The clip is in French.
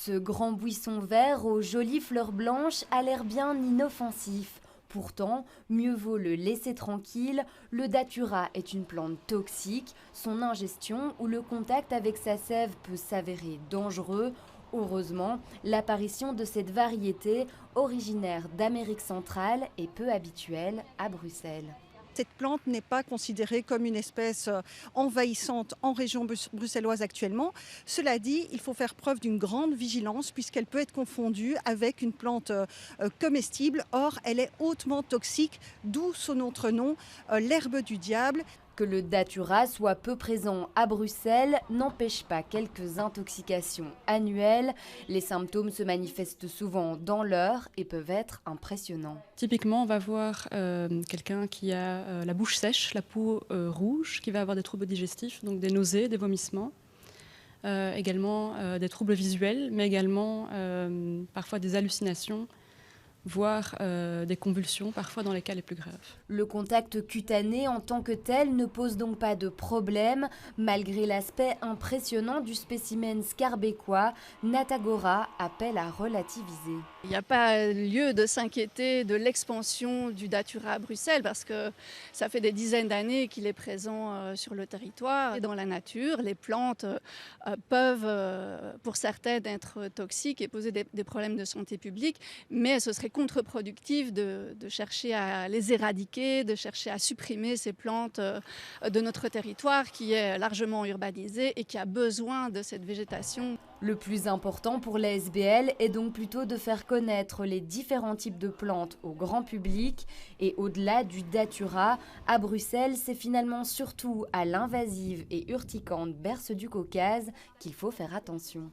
Ce grand buisson vert aux jolies fleurs blanches a l'air bien inoffensif. Pourtant, mieux vaut le laisser tranquille, le datura est une plante toxique, son ingestion ou le contact avec sa sève peut s'avérer dangereux. Heureusement, l'apparition de cette variété, originaire d'Amérique centrale, est peu habituelle à Bruxelles. Cette plante n'est pas considérée comme une espèce envahissante en région bruxelloise actuellement. Cela dit, il faut faire preuve d'une grande vigilance puisqu'elle peut être confondue avec une plante comestible. Or, elle est hautement toxique, d'où son autre nom, l'herbe du diable. Que le datura soit peu présent à Bruxelles n'empêche pas quelques intoxications annuelles. Les symptômes se manifestent souvent dans l'heure et peuvent être impressionnants. Typiquement, on va voir quelqu'un qui a la bouche sèche, la peau rouge, qui va avoir des troubles digestifs, donc des nausées, des vomissements. Également des troubles visuels, mais également parfois des hallucinations, voire des convulsions, parfois dans les cas les plus graves. Le contact cutané en tant que tel ne pose donc pas de problème. Malgré l'aspect impressionnant du spécimen scarbécois, Natagora appelle à relativiser. Il n'y a pas lieu de s'inquiéter de l'expansion du datura à Bruxelles parce que ça fait des dizaines d'années qu'il est présent sur le territoire et dans la nature. Les plantes peuvent, pour certaines, être toxiques et poser des problèmes de santé publique, mais ce serait contre-productif de chercher à les éradiquer, de chercher à supprimer ces plantes de notre territoire qui est largement urbanisé et qui a besoin de cette végétation. Le plus important pour la SBL est donc plutôt de faire connaître les différents types de plantes au grand public et au-delà du datura, à Bruxelles, c'est finalement surtout à l'invasive et urticante berce du Caucase qu'il faut faire attention.